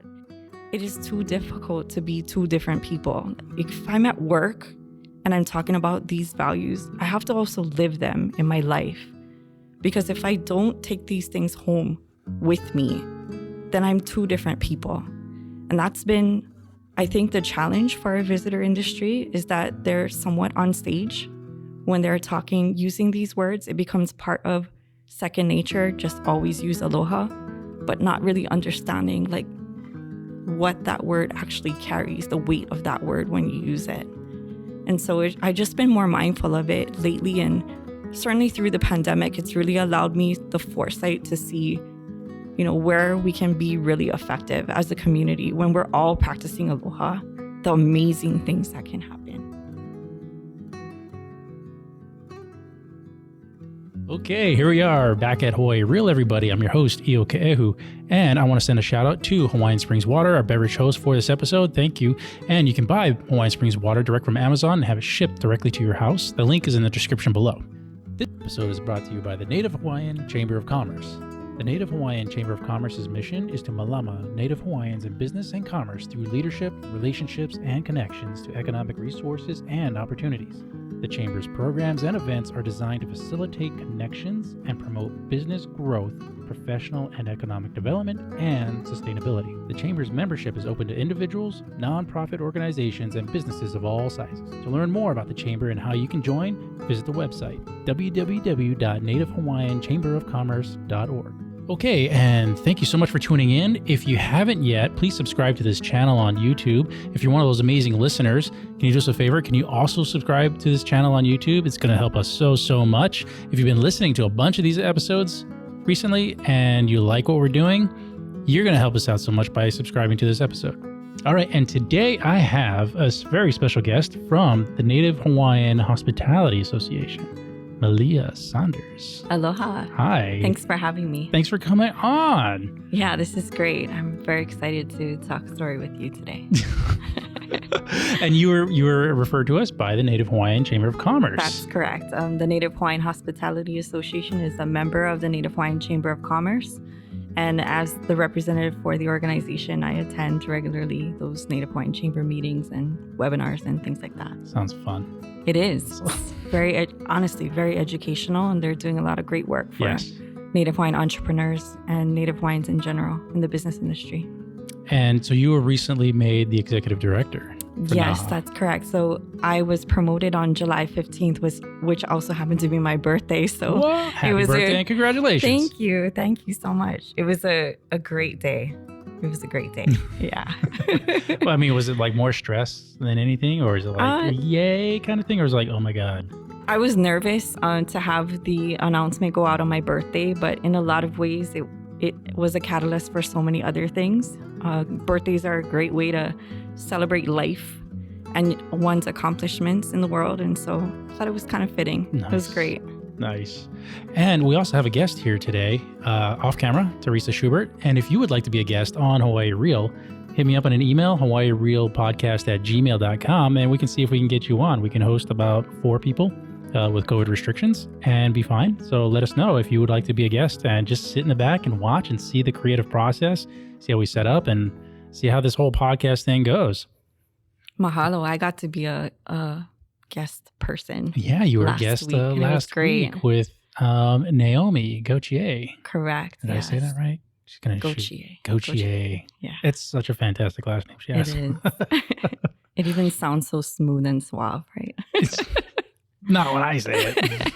that it is too difficult to be two different people. If I'm at work and I'm talking about these values, I have to also live them in my life. Because if I don't take these things home with me, then I'm two different people. And that's been, I think, the challenge for our visitor industry is that they're somewhat on stage when they're talking, using these words. It becomes part of second nature, just always use aloha, but not really understanding like what that word actually carries, the weight of that word when you use it. And so I've just been more mindful of it lately, and certainly through the pandemic, it's really allowed me the foresight to see, where we can be really effective as a community when we're all practicing aloha, the amazing things that can happen. Okay, here we are back at Hawaii Real, everybody. I'm your host, Io Ke'ehu, and I want to send a shout out to Hawaiian Springs Water, our beverage host for this episode. Thank you. And you can buy Hawaiian Springs Water direct from Amazon and have it shipped directly to your house. The link is in the description below. This episode is brought to you by the Native Hawaiian Chamber of Commerce. The Native Hawaiian Chamber of Commerce's mission is to malama Native Hawaiians in business and commerce through leadership, relationships, and connections to economic resources and opportunities. The Chamber's programs and events are designed to facilitate connections and promote business growth, professional and economic development, and sustainability. The Chamber's membership is open to individuals, nonprofit organizations, and businesses of all sizes. To learn more about the Chamber and how you can join, visit the website www.nativehawaiianchamberofcommerce.org. Okay, and thank you so much for tuning in. If you haven't yet, please subscribe to this channel on YouTube. If you're one of those amazing listeners, can you do us a favor? Can you also subscribe to this channel on YouTube? It's going to help us so much. If you've been listening to a bunch of these episodes recently and you like what we're doing, you're going to help us out so much by subscribing to this episode. All right, and today I have a very special guest from the Native Hawaiian Hospitality Association, Malia Saunders. Aloha. Hi. Thanks for having me. Thanks for coming on. Yeah, this is great. I'm very excited to talk story with you today. And you were referred to us by the Native Hawaiian Chamber of Commerce. That's correct. The Native Hawaiian Hospitality Association is a member of the Native Hawaiian Chamber of Commerce. And as the representative for the organization, I attend regularly those Native Hawaiian Chamber meetings and webinars and things like that. Sounds fun. It is. Very, honestly, very educational, and they're doing a lot of great work for Native Hawaiian entrepreneurs and Native Hawaiians in general in the business industry. And so you were recently made the executive director. Yes, that's correct. So I was promoted on July 15th, which also happened to be my birthday. So Happy birthday and congratulations. Thank you. Thank you so much. It was a great day. It was a great day. Yeah. Well, I mean, was it like more stress than anything, or is it like yay kind of thing, or is it like, oh my God? I was nervous to have the announcement go out on my birthday, but in a lot of ways, it was a catalyst for so many other things. Birthdays are a great way to celebrate life and one's accomplishments in the world. And so I thought it was kind of fitting. Nice. It was great. Nice. And we also have a guest here today, off camera, Teresa Schubert. And if you would like to be a guest on Hawaii Real, hit me up on an email, hawaiirealpodcast@gmail.com, and we can see if we can get you on. We can host about 4 people with COVID restrictions and be fine. So let us know if you would like to be a guest and just sit in the back and watch and see the creative process, see how we set up, and see how this whole podcast thing goes. Mahalo. I got to be a guest person. Yeah, you were a guest last week with Naomi Gautier. Correct. Did I say that right? She's gonna Gautier. Yeah. It's such a fantastic last name. It is. It even sounds so smooth and suave, right? It's not when I say it.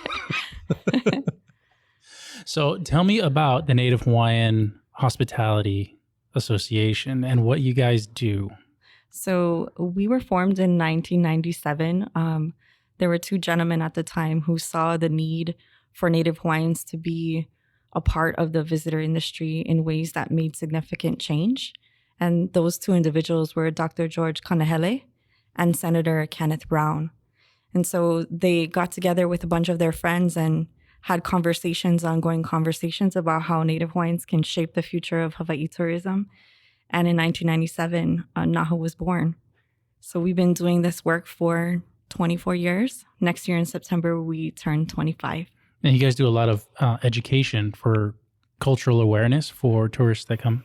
So tell me about the Native Hawaiian Hospitality Association and what you guys do. So we were formed in 1997. There were 2 gentlemen at the time who saw the need for Native Hawaiians to be a part of the visitor industry in ways that made significant change. And those 2 individuals were Dr. George Kanahele and Senator Kenneth Brown. And so they got together with a bunch of their friends and had ongoing conversations about how Native Hawaiians can shape the future of Hawaii tourism. And in 1997, Nahu was born. So we've been doing this work for 24 years. Next year in September, we turn 25. And you guys do a lot of education for cultural awareness for tourists that come?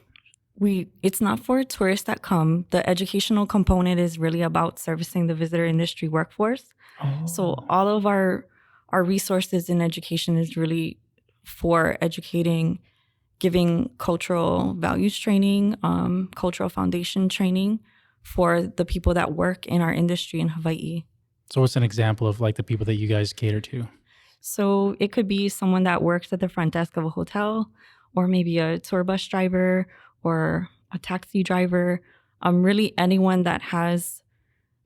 It's not for tourists that come. The educational component is really about servicing the visitor industry workforce. So all of our resources in education is really for educating, giving cultural values training, cultural foundation training for the people that work in our industry in Hawaii. So what's an example of like the people that you guys cater to? So it could be someone that works at the front desk of a hotel, or maybe a tour bus driver or a taxi driver, really anyone that has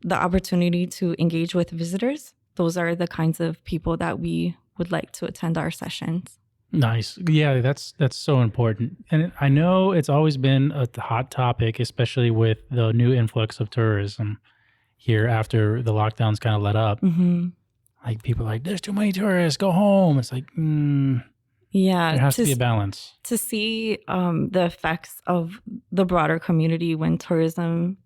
the opportunity to engage with visitors. Those are the kinds of people that we would like to attend our sessions. Nice. Yeah, that's so important. And I know it's always been a hot topic, especially with the new influx of tourism here after the lockdowns kind of let up. Mm-hmm. Like people are like, there's too many tourists, go home. It's like, Yeah, there has to be a balance. to see the effects of the broader community when tourism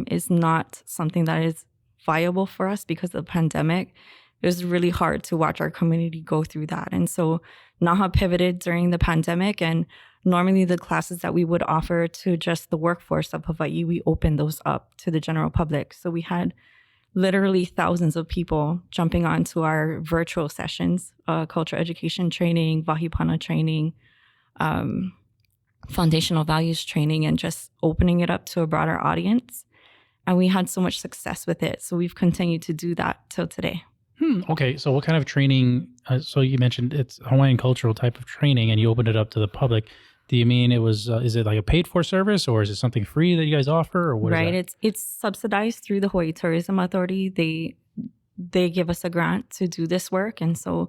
is not something that is viable for us because of the pandemic. It was really hard to watch our community go through that. And so NAHA pivoted during the pandemic, and normally the classes that we would offer to just the workforce of Hawaii, we opened those up to the general public. So we had literally thousands of people jumping onto our virtual sessions, cultural education training, Vahipana training, foundational values training, and just opening it up to a broader audience. And we had so much success with it. So we've continued to do that till today. Okay, so what kind of training? So you mentioned it's Hawaiian cultural type of training, and you opened it up to the public. Do you mean it was? Is it like a paid for service, or is it something free that you guys offer, or what? Right, Is that? it's subsidized through the Hawaii Tourism Authority. They give us a grant to do this work, and so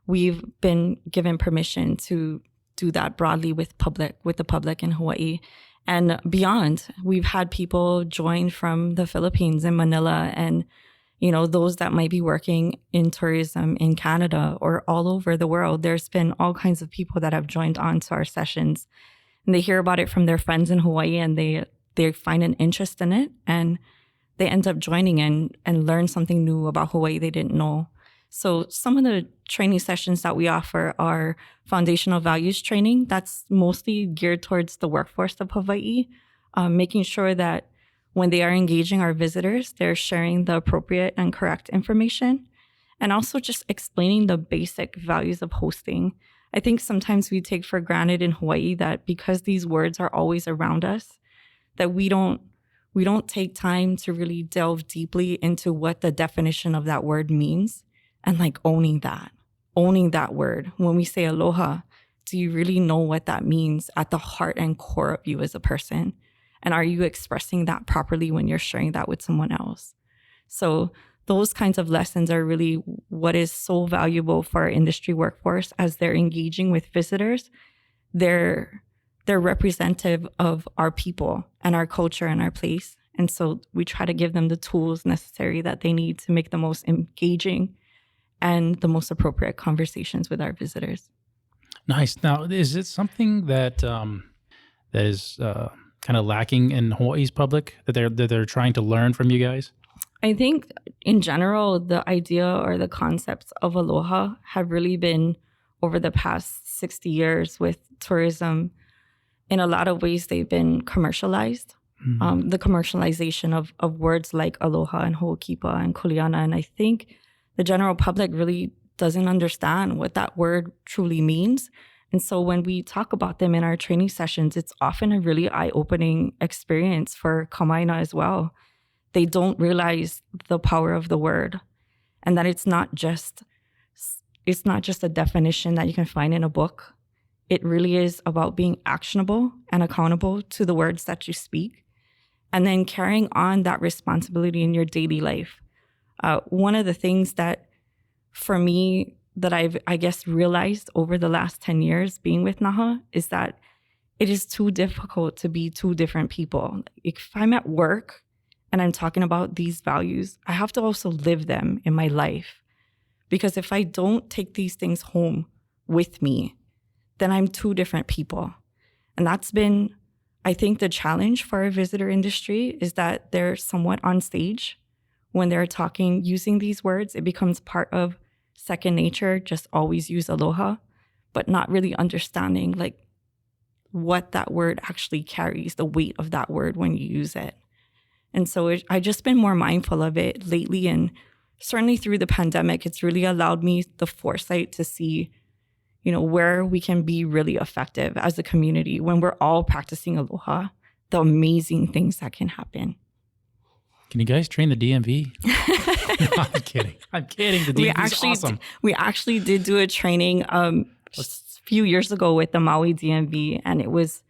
we've been given permission to do that broadly with the public in Hawaii and beyond. We've had people join from the Philippines and Manila, and those that might be working in tourism in Canada or all over the world. There's been all kinds of people that have joined on to our sessions, and they hear about it from their friends in Hawaii, and they find an interest in it, and they end up joining and learn something new about Hawaii they didn't know. So some of the training sessions that we offer are foundational values training. That's mostly geared towards the workforce of Hawaii, making sure that when they are engaging our visitors, they're sharing the appropriate and correct information, and also just explaining the basic values of hosting. I think sometimes we take for granted in Hawaii that because these words are always around us, that we don't take time to really delve deeply into what the definition of that word means, and like owning that word. When we say aloha, do you really know what that means at the heart and core of you as a person? And are you expressing that properly when you're sharing that with someone else? So those kinds of lessons are really what is so valuable for our industry workforce as they're engaging with visitors. They're representative of our people and our culture and our place. And so we try to give them the tools necessary that they need to make the most engaging and the most appropriate conversations with our visitors. Nice. Now, is it something that is kind of lacking in Hawaii's public that they're trying to learn from you guys? I think in general, the idea or the concepts of aloha have really been over the past 60 years with tourism. In a lot of ways, they've been commercialized. Mm-hmm. The commercialization of words like aloha and ho'okipa and kuleana. And I think the general public really doesn't understand what that word truly means. And so when we talk about them in our training sessions, it's often a really eye-opening experience for Kama'aina as well. They don't realize the power of the word, and that it's not just a definition that you can find in a book. It really is about being actionable and accountable to the words that you speak, and then carrying on that responsibility in your daily life. One of the things that, for me, that I've, I guess, realized over the last 10 years being with NAHA is that it is too difficult to be two different people. If I'm at work and I'm talking about these values, I have to also live them in my life. Because if I don't take these things home with me, then I'm two different people. And that's been, I think, the challenge for our visitor industry is that they're somewhat on stage when they're talking, using these words. It becomes part of second nature, just always use aloha, but not really understanding like what that word actually carries, the weight of that word when you use it. And so I've just been more mindful of it lately. And certainly through the pandemic, it's really allowed me the foresight to see, where we can be really effective as a community when we're all practicing aloha, the amazing things that can happen. Can you guys train the DMV? No, I'm kidding. The DMV is awesome. We actually did do a training a few years ago with the Maui DMV, and it was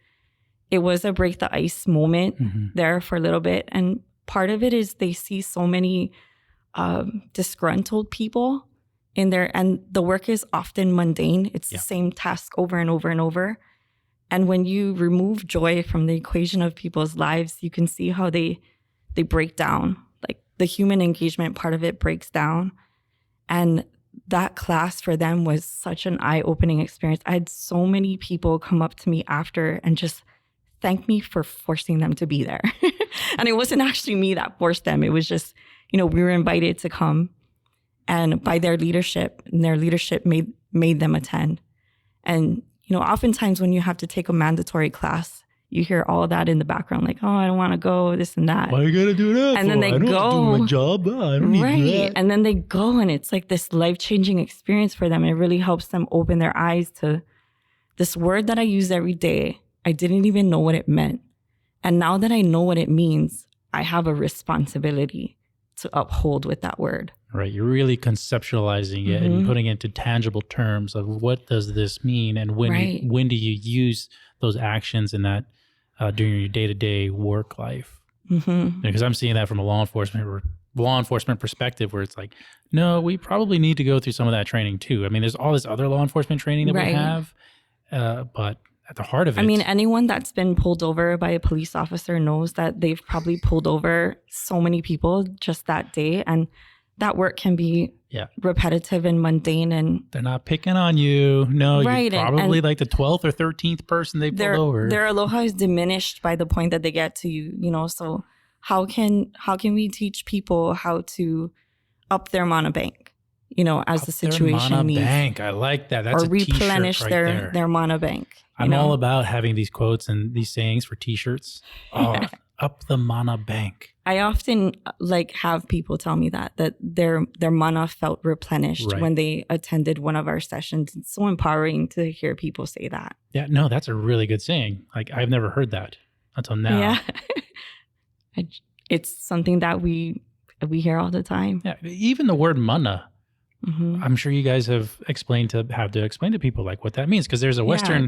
a break the ice moment there for a little bit. And part of it is they see so many disgruntled people in there, and the work is often mundane. It's the same task over and over and over. And when you remove joy from the equation of people's lives, you can see how they break down. Like the human engagement part of it breaks down. And that class for them was such an eye-opening experience. I had so many people come up to me after and just thank me for forcing them to be there. And it wasn't actually me that forced them. It was just, we were invited to come, and by their leadership, and their leadership made them attend. And, oftentimes when you have to take a mandatory class, you hear all that in the background, like, oh, I don't want to go, this and that. Why you gotta do that? And then they go. Do my job. I don't need that. And then they go, and it's like this life-changing experience for them. And it really helps them open their eyes to this word that I use every day. I didn't even know what it meant. And now that I know what it means, I have a responsibility to uphold with that word. Right. You're really conceptualizing it and putting it into tangible terms of what does this mean, and when do you use those actions in that during your day-to-day work life? Because I'm seeing that from a law enforcement perspective, where it's like, no, we probably need to go through some of that training too. I mean, there's all this other law enforcement training that we have, but at the heart of it, anyone that's been pulled over by a police officer knows that they've probably pulled over so many people just that day, and that work can be repetitive and mundane, and they're not picking on you. No, you're probably like the 12th or 13th person they pulled over. Their aloha is diminished by the point that they get to you. So how can we teach people how to up their mana bank? As the situation needs. Bank. I like that. That's or replenish their mana bank. I'm all about having these quotes and these sayings for t-shirts. Oh, up the mana bank. I often have people tell me that their mana felt replenished when they attended one of our sessions. It's so empowering to hear people say that. Yeah, no, that's a really good saying. I've never heard that until now. Yeah. It's something that we hear all the time. Yeah, even the word mana. I'm sure you guys have had to explain to people what that means, because there's a Western,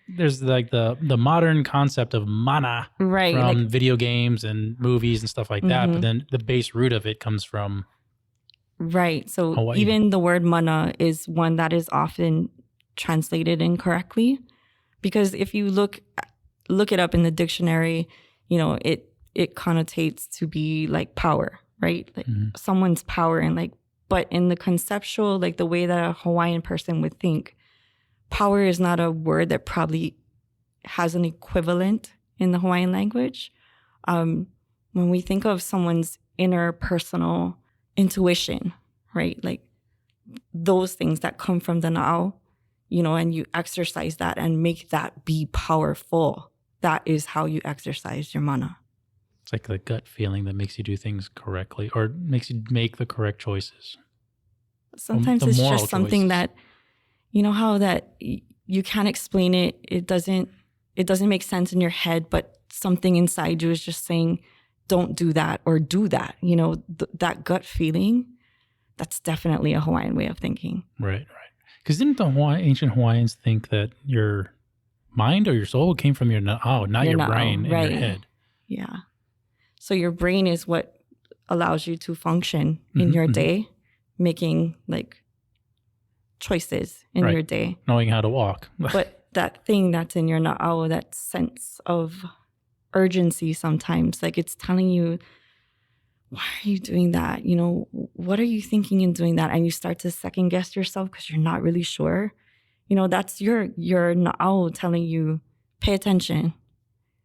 there's the modern concept of mana from video games and movies and stuff like that, but then the base root of it comes from so Hawaii. Even the word mana is one that is often translated incorrectly, because if you look it up in the dictionary, it connotates to be like power, right? Like someone's power, and but in the conceptual, the way that a Hawaiian person would think, power is not a word that probably has an equivalent in the Hawaiian language. When we think of someone's inner personal intuition, right? Those things that come from the na'au, and you exercise that and make that be powerful. That is how you exercise your mana. It's like the gut feeling that makes you do things correctly, or makes you make the correct choices. Sometimes it's just something that, how that you can't explain it. It doesn't make sense in your head, but something inside you is just saying, don't do that or do that. That gut feeling, that's definitely a Hawaiian way of thinking. Right. Because didn't the ancient Hawaiians think that your mind or your soul came from your na'au, not your brain and your head? Yeah. So your brain is what allows you to function in your day, making choices in your day. Knowing how to walk. But that thing that's in your na'au, that sense of urgency sometimes, it's telling you, why are you doing that? What are you thinking in doing that? And you start to second guess yourself because you're not really sure. That's your na'au telling you, pay attention.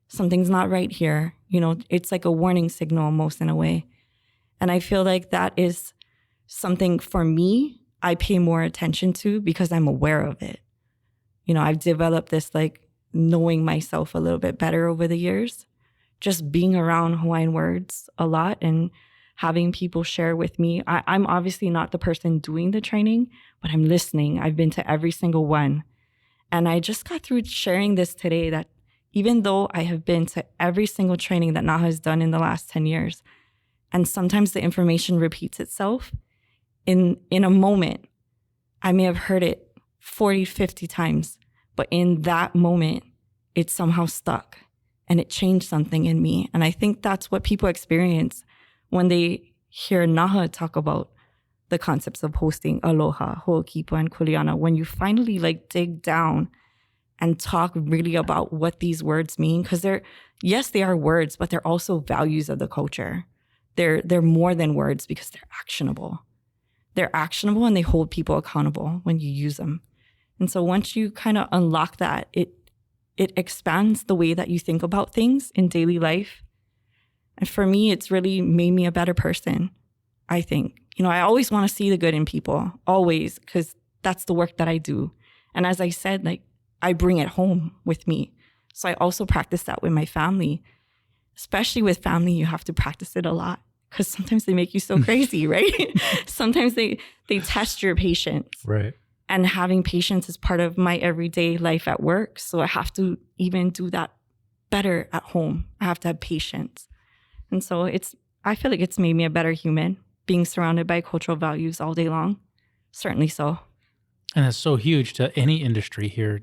Something's not right here. It's like a warning signal almost, in a way. And I feel like that is something for me I pay more attention to because I'm aware of it. I've developed this knowing myself a little bit better over the years. Just being around Hawaiian words a lot and having people share with me. I'm obviously not the person doing the training, but I'm listening. I've been to every single one. And I just got through sharing this today that even though I have been to every single training that Naha has done in the last 10 years, and sometimes the information repeats itself, in a moment, I may have heard it 40, 50 times, but in that moment, it somehow stuck and it changed something in me. And I think that's what people experience when they hear Naha talk about the concepts of hosting aloha, ho'okipa, and kuleana. When you finally dig down and talk really about what these words mean, because they are words, but they're also values of the culture. They're more than words because they're actionable. They're actionable and they hold people accountable when you use them. And so once you kind of unlock that, it expands the way that you think about things in daily life. And for me, it's really made me a better person, I think. I always want to see the good in people, always, because that's the work that I do. And as I said, I bring it home with me. So I also practice that with my family. Especially with family, you have to practice it a lot because sometimes they make you so crazy, right? Sometimes they test your patience. Right. And having patience is part of my everyday life at work. So I have to even do that better at home. I have to have patience. And so I feel like it's made me a better human, being surrounded by cultural values all day long. Certainly so. And that's so huge to any industry here,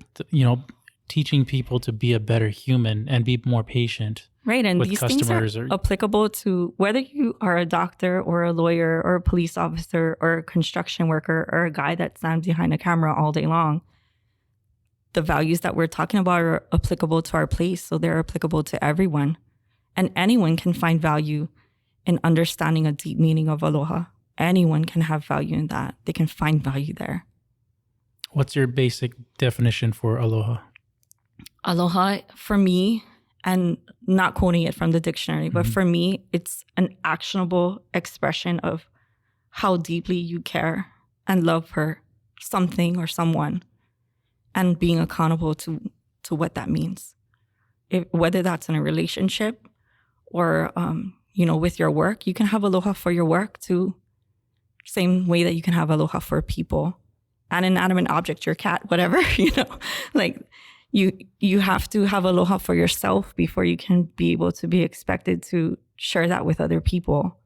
teaching people to be a better human and be more patient. Right. And with these things are applicable to whether you are a doctor or a lawyer or a police officer or a construction worker or a guy that stands behind a camera all day long. The values that we're talking about are applicable to our place. So they're applicable to everyone. And anyone can find value in understanding a deep meaning of aloha. Anyone can have value in that. They can find value there. What's your basic definition for aloha? Aloha, for me, and not quoting it from the dictionary, but for me, it's an actionable expression of how deeply you care and love for something or someone and being accountable to what that means. Whether that's in a relationship or, with your work, you can have aloha for your work too. Same way that you can have aloha for people, an inanimate object, your cat, whatever, You have to have aloha for yourself before you can be able to be expected to share that with other people.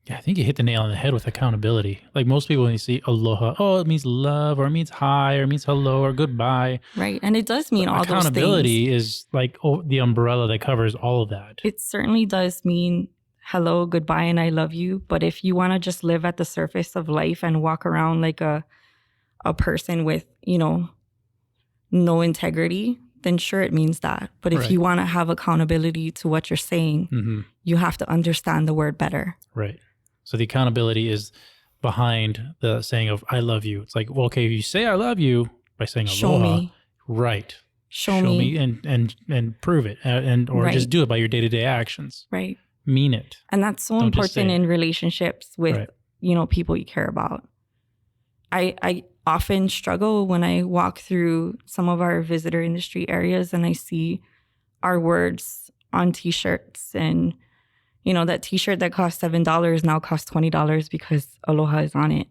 Yeah, I think you hit the nail on the head with accountability. Like most people, when you see aloha, it means love or it means hi or it means hello or goodbye. Right. And it does mean all those things. Accountability is the umbrella that covers all of that. It certainly does mean hello, goodbye, and I love you. But if you want to just live at the surface of life and walk around like a person with, no integrity, then sure, it means that. But if you want to have accountability to what you're saying, you have to understand the word better. Right. So the accountability is behind the saying of I love you. It's like, well, okay, if you say I love you by saying aloha, show me. Right. Show me and prove it or just do it by your day-to-day actions. Right. Mean it. And that's so important in relationships with, people you care about. I often struggle when I walk through some of our visitor industry areas and I see our words on t-shirts and, that t-shirt that cost $7 now costs $20 because aloha is on it.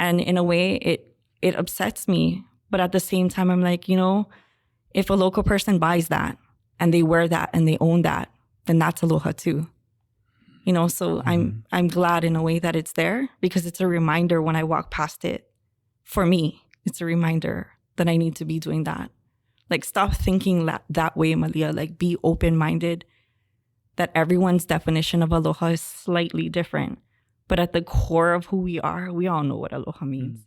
And in a way, it upsets me. But at the same time, I'm like, if a local person buys that and they wear that and they own that, then that's aloha too. So I'm glad in a way that it's there because it's a reminder when I walk past it. For me, it's a reminder that I need to be doing that. Stop thinking that way, Malia. Be open-minded, that everyone's definition of aloha is slightly different. But at the core of who we are, we all know what aloha means.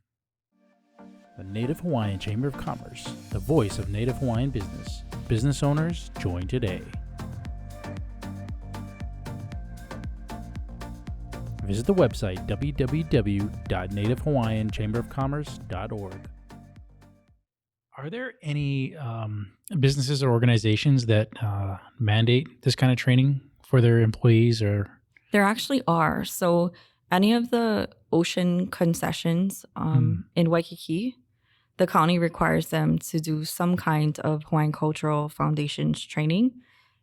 The Native Hawaiian Chamber of Commerce, the voice of Native Hawaiian business. Business owners, join today. Visit the website www.nativehawaiianchamberofcommerce.org. Are there any businesses or organizations that mandate this kind of training for their employees? Or there actually are. So any of the ocean concessions in Waikiki, the county requires them to do some kind of Hawaiian Cultural Foundation's training.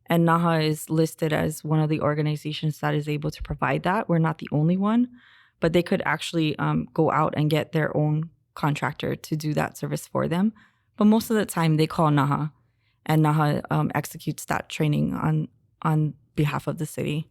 And NAHA is listed as one of the organizations that is able to provide that. We're not the only one, but they could actually go out and get their own contractor to do that service for them. But most of the time they call NAHA, and NAHA executes that training on behalf of the city.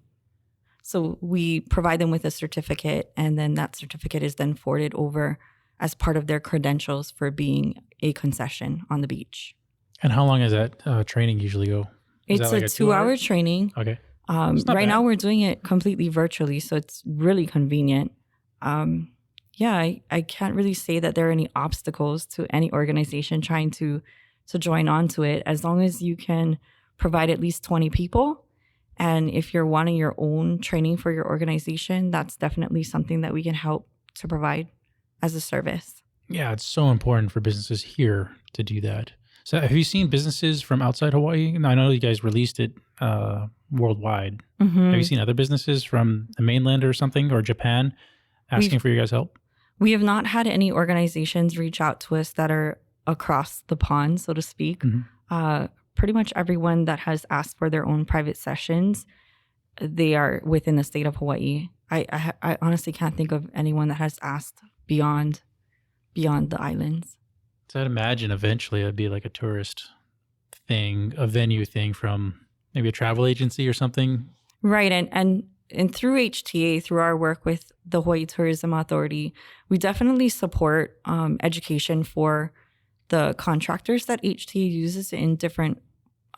So we provide them with a certificate, and then that certificate is then forwarded over as part of their credentials for being a concession on the beach. And how long does that training usually go? It's like a 2-hour training. Okay. Right now we're doing it completely virtually, so it's really convenient. I can't really say that there are any obstacles to any organization trying to join on to it, as long as you can provide at least 20 people. And if you're wanting your own training for your organization, that's definitely something that we can help to provide as a service. Yeah, it's so important for businesses here to do that. So have you seen businesses from outside Hawaii? I know you guys released it worldwide. Mm-hmm. Have you seen other businesses from the mainland or something, or Japan, asking for your guys' help? We have not had any organizations reach out to us that are across the pond, so to speak. Mm-hmm. Pretty much everyone that has asked for their own private sessions, they are within the state of Hawaii. I honestly can't think of anyone that has asked beyond the islands. So I'd imagine eventually it'd be like a tourist thing, a venue thing from maybe a travel agency or something. Right. And through HTA, through our work with the Hawaii Tourism Authority, we definitely support education for the contractors that HTA uses in different,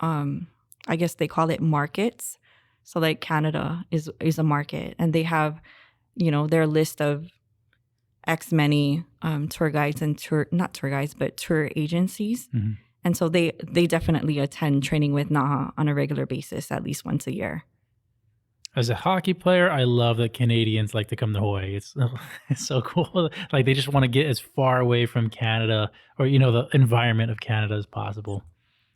I guess they call it markets. So like Canada is a market, and they have, their list of X many tour guides and tour agencies. Mm-hmm. And so they definitely attend training with NAHA on a regular basis, at least once a year. As a hockey player, I love that Canadians like to come to Hawaii. It's so cool. Like they just want to get as far away from Canada or, the environment of Canada as possible.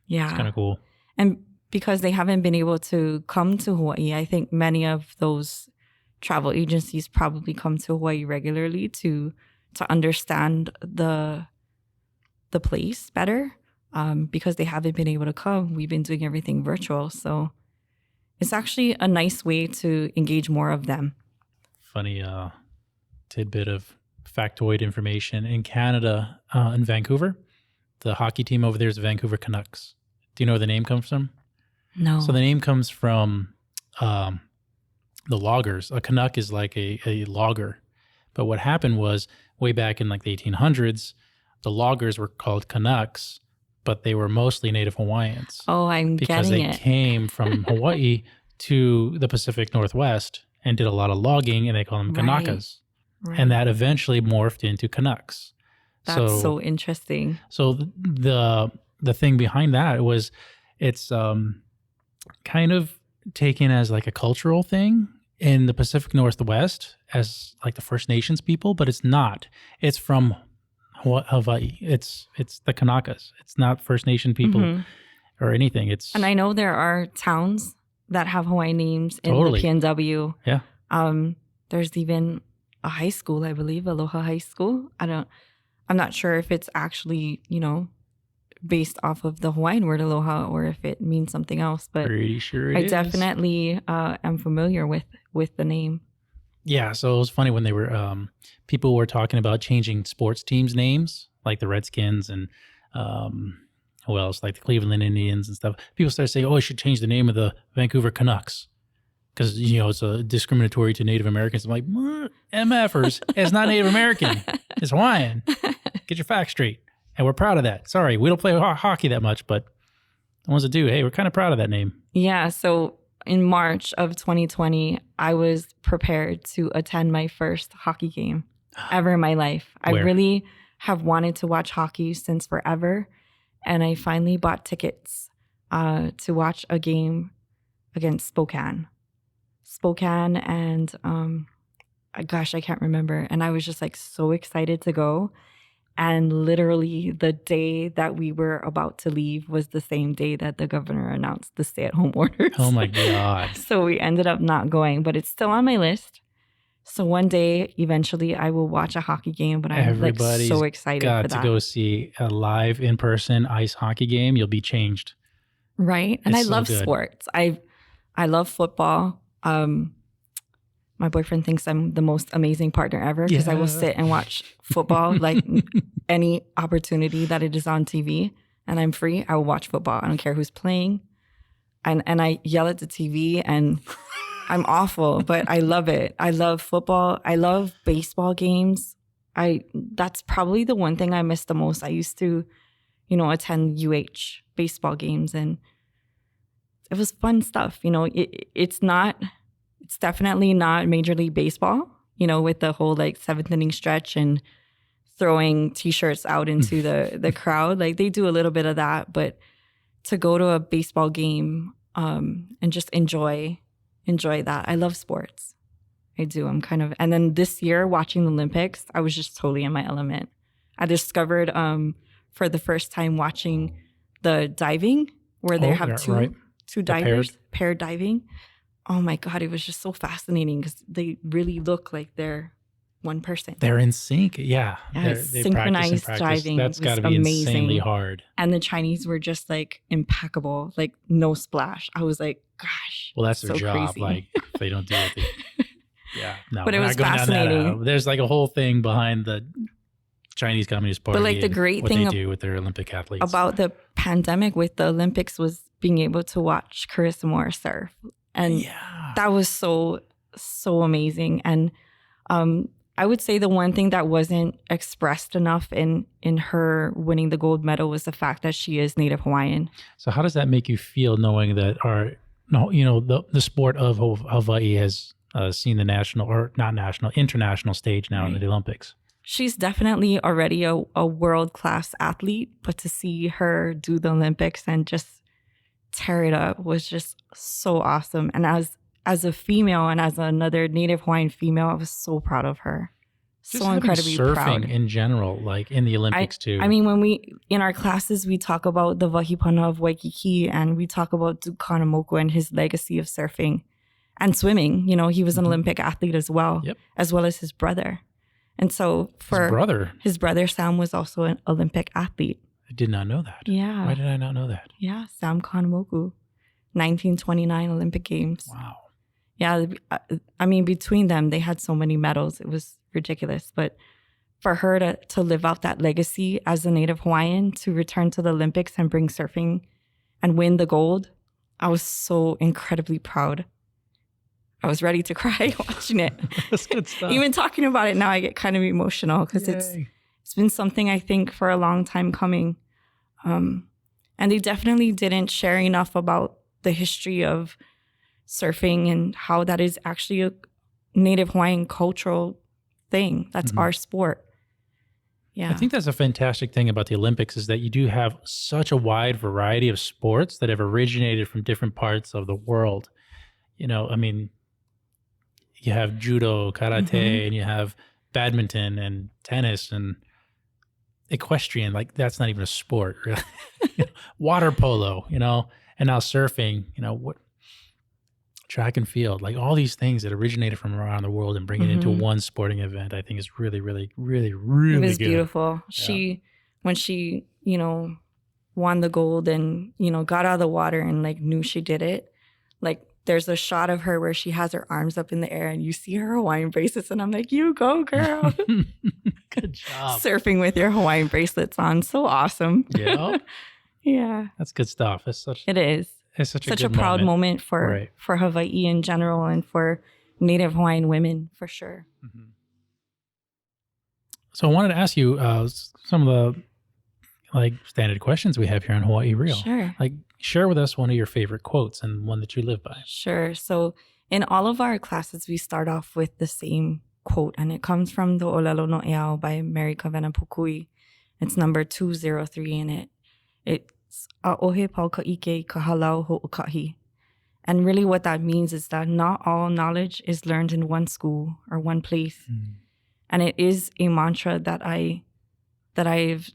Yeah. It's kind of cool. And because they haven't been able to come to Hawaii, I think many of those travel agencies probably come to Hawaii regularly to understand the place better. Because they haven't been able to come, we've been doing everything virtual. So it's actually a nice way to engage more of them. Funny tidbit of factoid information. In Canada, in Vancouver, the hockey team over there is the Vancouver Canucks. Do you know where the name comes from? No. So the name comes from the loggers. A Canuck is like a logger. But what happened was way back in like the 1800s, the loggers were called Canucks, but they were mostly Native Hawaiians. Oh, I'm because getting it. Because they came from Hawaii to the Pacific Northwest and did a lot of logging, and they call them Kanakas. Right. And that eventually morphed into Canucks. That's so interesting. So the thing behind that was it's kind of taken as like a cultural thing in the Pacific Northwest as like the First Nations people, but it's not. It's from Hawaii. It's the Kanakas. It's not First Nation people or anything. And I know there are towns that have Hawaiian names in totally. the PNW. Yeah. There's even a high school, I believe, Aloha High School. I'm not sure if it's actually, based off of the Hawaiian word aloha or if it means something else, but pretty sure I definitely am familiar with the name. Yeah, so it was funny when they were people were talking about changing sports teams' names, like the Redskins and who else, like the Cleveland Indians and stuff. People started saying, "Oh, I should change the name of the Vancouver Canucks because it's a discriminatory to Native Americans." I'm like, MFers, it's not Native American, it's Hawaiian. Get your facts straight, and we're proud of that. Sorry, we don't play hockey that much, but the ones that do, hey, we're kind of proud of that name. Yeah, so in March of 2020, I was prepared to attend my first hockey game ever in my life. Where? I really have wanted to watch hockey since forever. And I finally bought tickets to watch a game against Spokane. And gosh, I can't remember. And I was just like so excited to go. And literally the day that we were about to leave was the same day that the governor announced the stay-at-home orders. Oh my God. So we ended up not going, but it's still on my list. So one day, eventually, I will watch a hockey game, but I'm like Everybody's so excited for got that. to go see a live in-person ice hockey game. You'll be changed. Right. And It's I so love good. sports. I love football. My boyfriend thinks I'm the most amazing partner ever because I will Yeah. sit and watch football like any opportunity that it is on TV and I'm free. I will watch football. I don't care who's playing. And I yell at the TV and I'm awful, but I love it. I love football. I love baseball games. That's probably the one thing I miss the most. I used to, attend UH baseball games and it was fun stuff. It's definitely not Major League Baseball, with the whole like seventh inning stretch and throwing t-shirts out into the crowd. Like they do a little bit of that, but to go to a baseball game and just enjoy that. I love sports. I do. And then this year watching the Olympics, I was just totally in my element. I discovered for the first time watching the diving where they have two divers, paired diving. Oh my God, it was just so fascinating because they really look like they're one person. They're in sync. Yeah. They synchronized diving. That's got to be amazing. Insanely hard. And the Chinese were just like impeccable, like no splash. I was like, gosh. Well, that's their so job. crazy. Like if they don't do it. Yeah. No, but it was fascinating. There's like a whole thing behind the Chinese Communist Party. But like the great what thing they do with their Olympic athletes. About the pandemic with the Olympics was being able to watch Carissa Moore surf. And that was so amazing. And I would say the one thing that wasn't expressed enough in her winning the gold medal was the fact that she is Native Hawaiian. So how does that make you feel knowing that the sport of Hawaii has seen the international stage now in the Olympics? She's definitely already a world-class athlete, but to see her do the Olympics and just tear it up was just so awesome. And as a female and as another Native Hawaiian female, I was so proud of her. Just so incredibly surfing proud. In general, like in the Olympics too. I mean, when in our classes, we talk about the Wahipana of Waikiki and we talk about Duke Kahanamoku and his legacy of surfing and swimming. He was an Olympic athlete as well, as well as his brother. And so his brother Sam was also an Olympic athlete. I did not know that. Yeah. Why did I not know that? Yeah, Sam Kahanamoku, 1929 Olympic Games. Wow. Yeah, I mean, between them, they had so many medals. It was ridiculous. But for her to live out that legacy as a Native Hawaiian, to return to the Olympics and bring surfing and win the gold, I was so incredibly proud. I was ready to cry watching it. That's good stuff. Even talking about it now, I get kind of emotional because it's been something I think for a long time coming. And they definitely didn't share enough about the history of surfing and how that is actually a Native Hawaiian cultural thing. That's our sport. Yeah. I think that's a fantastic thing about the Olympics is that you do have such a wide variety of sports that have originated from different parts of the world. I mean, you have judo, karate, and you have badminton and tennis and equestrian. Like that's not even a sport, really. Water polo, and now surfing, what track and field, like all these things that originated from around the world and bring it into one sporting event, I think is really, really, really, really good. It was beautiful. Yeah. When she, won the gold and, got out of the water and like knew she did it, like there's a shot of her where she has her arms up in the air and you see her Hawaiian bracelets and I'm like, you go, girl. Good job. Surfing with your Hawaiian bracelets on. So awesome. Yeah. Yeah. That's good stuff. It is. It's such a proud moment for Hawaii in general and for Native Hawaiian women for sure. Mm-hmm. So I wanted to ask you some of the standard questions we have here on Hawaii Real. Sure. Share with us one of your favorite quotes and one that you live by. Sure. So in all of our classes, we start off with the same quote, and it comes from the Olelo no Eao by Mary Kawena Pukui. It's number 203 in it. It's A'ohe pau ka'ike ka halau ho'okahi. And really what that means is that not all knowledge is learned in one school or one place. And it is a mantra that I've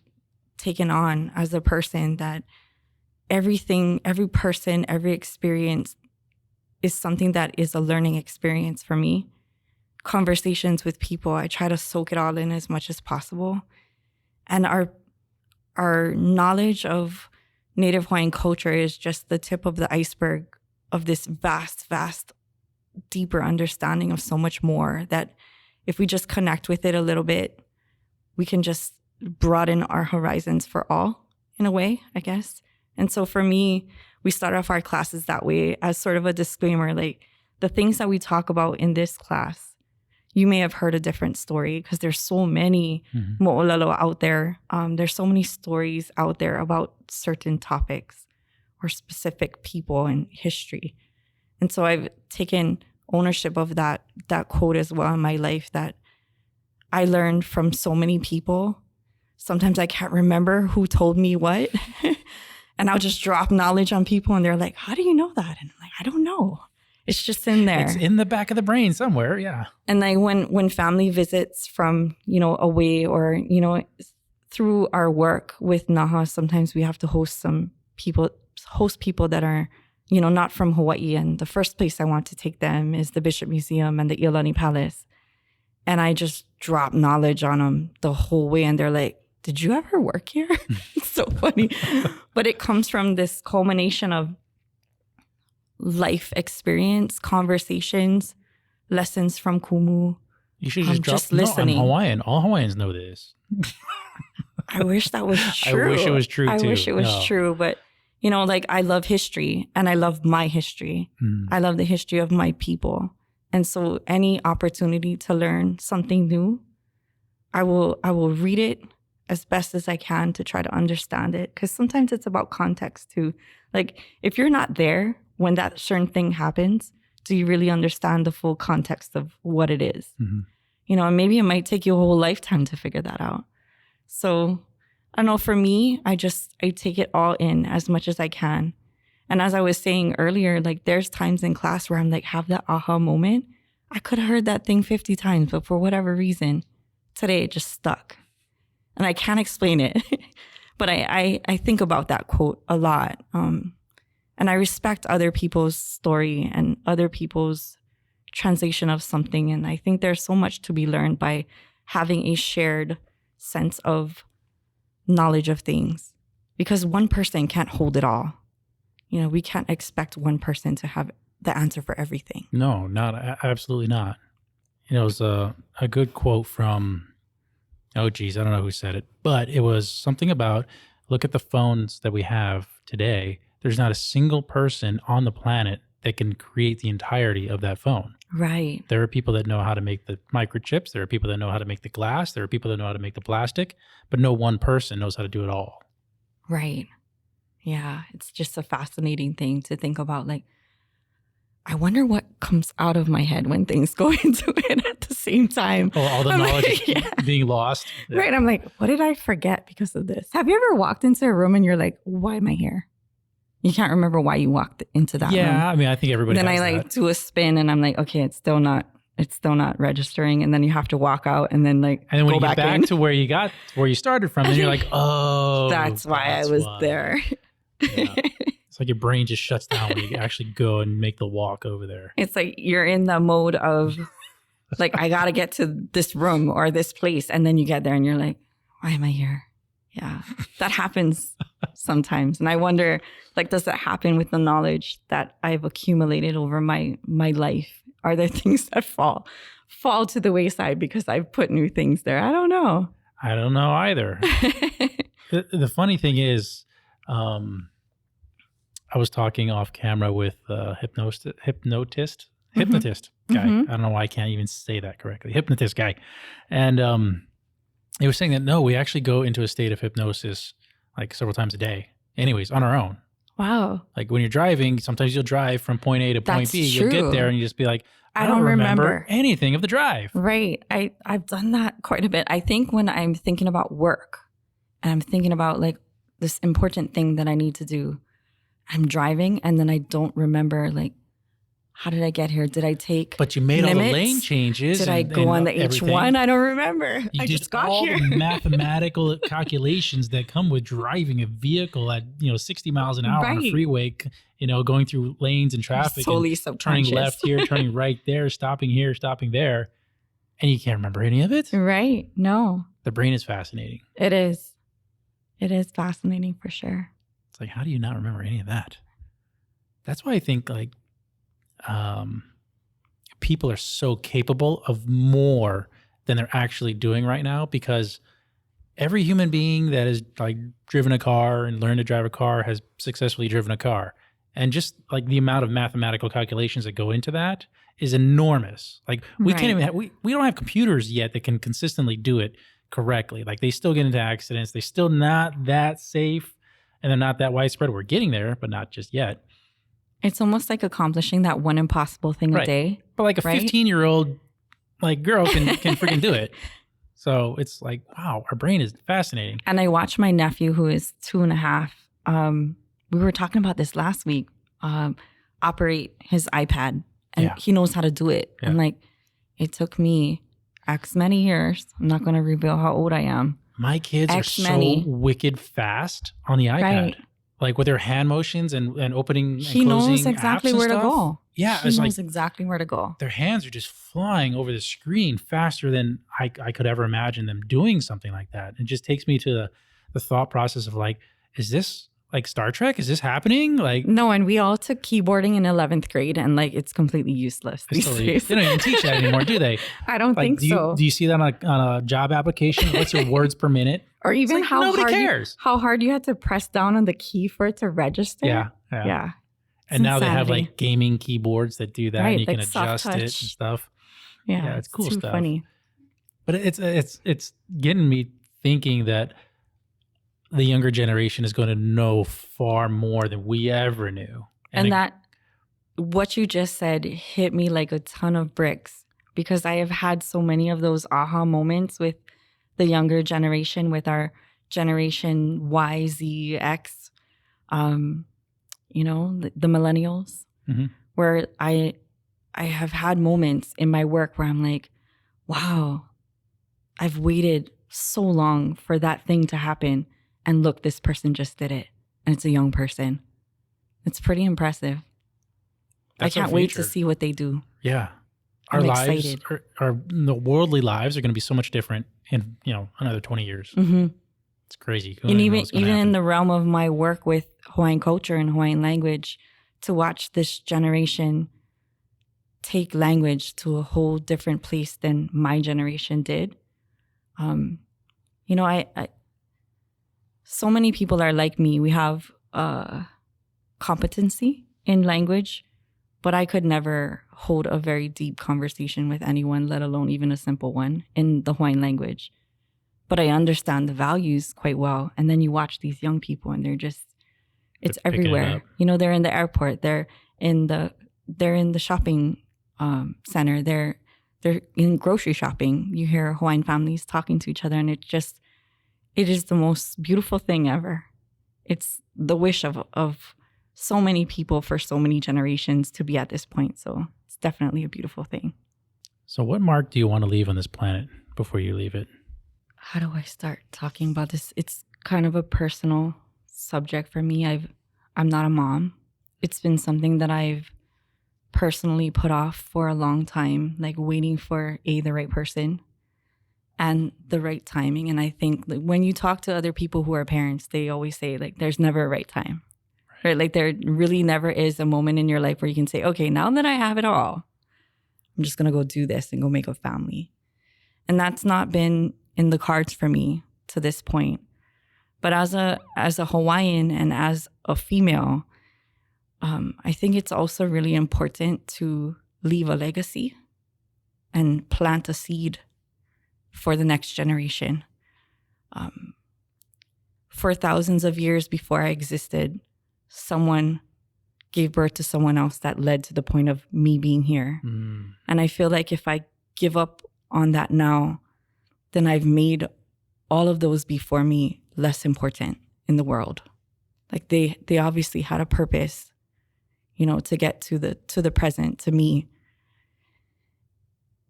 taken on as a person, that everything, every person, every experience is something that is a learning experience for me. conversations with people, I try to soak it all in as much as possible. And our knowledge of Native Hawaiian culture is just the tip of the iceberg of this vast, vast, deeper understanding of so much more, that if we just connect with it a little bit, we can just broaden our horizons for all, in a way, I guess. And so for me, we start off our classes that way as sort of a disclaimer, like the things that we talk about in this class, you may have heard a different story because there's so many mo'olelo out there. There's so many stories out there about certain topics or specific people and history. And so I've taken ownership of that quote as well in my life, that I learned from so many people. Sometimes I can't remember who told me what. And I'll just drop knowledge on people and they're like, how do you know that? And I'm like, I don't know. It's just in there. It's in the back of the brain somewhere. Yeah. And like when family visits from, away, or, through our work with Naha, sometimes we have to host people that are, not from Hawaii. And the first place I want to take them is the Bishop Museum and the Iolani Palace. And I just drop knowledge on them the whole way. And they're like, did you ever work here? It's so funny. But it comes from this culmination of life experience, conversations, lessons from Kumu. You should just drop. Just listening. No, I'm Hawaiian. All Hawaiians know this. I wish that was true. I wish it was true too. I wish it was true. But, I love history and I love my history. I love the history of my people. And so any opportunity to learn something new, I will read it as best as I can to try to understand it. Because sometimes it's about context too. Like if you're not there when that certain thing happens, do you really understand the full context of what it is? And maybe it might take you a whole lifetime to figure that out. So I don't know, for me, I take it all in as much as I can. And as I was saying earlier, like there's times in class where I'm like, have that aha moment. I could have heard that thing 50 times, but for whatever reason, today it just stuck. And I can't explain it. But I think about that quote a lot. And I respect other people's story and other people's translation of something. And I think there's so much to be learned by having a shared sense of knowledge of things. Because one person can't hold it all. We can't expect one person to have the answer for everything. No, absolutely not. It was a good quote from, I don't know who said it, but it was something about, look at the phones that we have today. There's not a single person on the planet that can create the entirety of that phone. Right. There are people that know how to make the microchips. There are people that know how to make the glass. There are people that know how to make the plastic, but no one person knows how to do it all. Right. Yeah. It's just a fascinating thing to think about. Like, I wonder what comes out of my head when things go into it at the same time. Oh, all the knowledge being lost. Yeah. Right. I'm like, what did I forget because of this? Have you ever walked into a room and you're like, why am I here? You can't remember why you walked into that room. Yeah, I mean, I think everybody then has I that. do a spin and I'm like, okay, it's still not registering. And then you have to walk out and then And then when go you get back to where you started from, then you're like, oh, that's why I was there. Yeah. It's like your brain just shuts down when you actually go and make the walk over there. It's like you're in the mode of like, I got to get to this room or this place. And then you get there and you're like, why am I here? Yeah, that happens sometimes. And I wonder, like, does that happen with the knowledge that I've accumulated over my life? Are there things that fall to the wayside because I've put new things there? I don't know. I don't know either. The funny thing is, I was talking off camera with a hypnotist guy. I don't know why I can't even say that correctly. Hypnotist guy. And he was saying that, no, we actually go into a state of hypnosis like several times a day. Anyways, on our own. Wow. Like when you're driving, sometimes you'll drive from point A to point B. True. You'll get there and you just be like, I don't remember anything of the drive. Right. I've done that quite a bit. I think when I'm thinking about work and I'm thinking about like this important thing that I need to do, I'm driving and then I don't remember like, how did I get here? Did I take But you made limits? all the lane changes. Did I go on the everything. H1? I don't remember. You I did just got all here. the mathematical calculations that come with driving a vehicle at 60 miles an hour on a Right. freeway, going through lanes and traffic, Totally and subconscious. turning left here, turning right there, stopping here, stopping there. and you can't remember any of it. Right. No, The brain is fascinating. it is. It is fascinating for sure. It's like, how do you not remember any of that? That's why I think like people are so capable of more than they're actually doing right now, because every human being that has like driven a car and learned to drive a car has successfully driven a car. And just like the amount of mathematical calculations that go into that is enormous. Like we can't even we don't have computers yet that can consistently do it correctly. Like they still get into accidents. They're still not that safe and they're not that widespread. We're getting there, but not just yet. It's almost like accomplishing that one impossible thing a day. But like a 15-year-old like girl can freaking do it. So it's like, wow, our brain is fascinating. And I watch my nephew, who is 2.5. We were talking about this last week, operate his iPad, and he knows how to do it. Yeah. And like, it took me X many years. I'm not going to reveal how old I am. My kids are so wicked fast on the iPad. Right. Like with their hand motions and opening and closing apps. He knows exactly where to go. Yeah. He knows exactly where to go. Their hands are just flying over the screen faster than I could ever imagine them doing something like that. It just takes me to the thought process of like, is this like Star Trek? Is this happening? Like, no, and we all took keyboarding in 11th grade, and like it's completely useless. They don't even teach that anymore, do they? I don't think so. Do you see that on a job application? What's your words per minute? Or even like nobody cares. How hard you had to press down on the key for it to register? Yeah. And now they have like gaming keyboards that do that, and you can adjust it and stuff. Yeah, it's cool too stuff. Funny. But it's getting me thinking that the younger generation is going to know far more than we ever knew. And that what you just said hit me like a ton of bricks, because I have had so many of those aha moments with the younger generation, with our generation Y, Z, X, the millennials, where I have had moments in my work where I'm like, wow, I've waited so long for that thing to happen. And look, this person just did it. And it's a young person. It's pretty impressive. That's I can't wait to see what they do. Yeah. Our lives, the worldly lives are going to be so much different in, another 20 years. Mm-hmm. It's crazy. And even in the realm of my work with Hawaiian culture and Hawaiian language, to watch this generation take language to a whole different place than my generation did. So many people are like me. We have competency in language, but I could never hold a very deep conversation with anyone, let alone even a simple one in the Hawaiian language. But I understand the values quite well. And then you watch these young people and it's everywhere. They're in the airport, they're in the shopping center, they're in grocery shopping. You hear Hawaiian families talking to each other, and it is the most beautiful thing ever. It's the wish of so many people for so many generations to be at this point. So it's definitely a beautiful thing. So what mark do you want to leave on this planet before you leave it? How do I start talking about this? It's kind of a personal subject for me. I'm not a mom. It's been something that I've personally put off for a long time, like waiting for the right person and the right timing. And I think when you talk to other people who are parents, they always say like, there's never a right time, right? Like there really never is a moment in your life where you can say, okay, now that I have it all, I'm just going to go do this and go make a family. And that's not been in the cards for me to this point. But as a Hawaiian and as a female, I think it's also really important to leave a legacy and plant a seed for the next generation. For thousands of years before I existed, someone gave birth to someone else that led to the point of me being here. Mm. And I feel like if I give up on that now, then I've made all of those before me less important in the world. Like they obviously had a purpose, to get to the present, to me.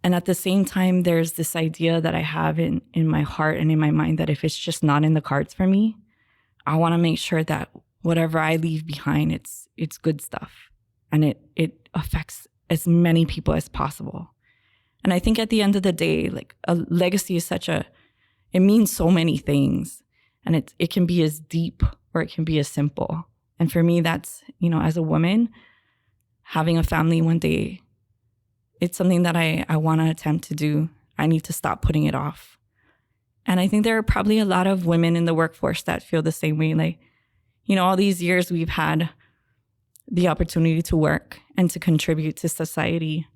And at the same time, there's this idea that I have in my heart and in my mind that if it's just not in the cards for me, I want to make sure that whatever I leave behind, it's good stuff. And it affects as many people as possible. And I think at the end of the day, like a legacy is it means so many things. And it can be as deep or it can be as simple. And for me, that's, as a woman, having a family one day, it's something that I want to attempt to do. I need to stop putting it off. And I think there are probably a lot of women in the workforce that feel the same way. Like, all these years we've had the opportunity to work and to contribute to society.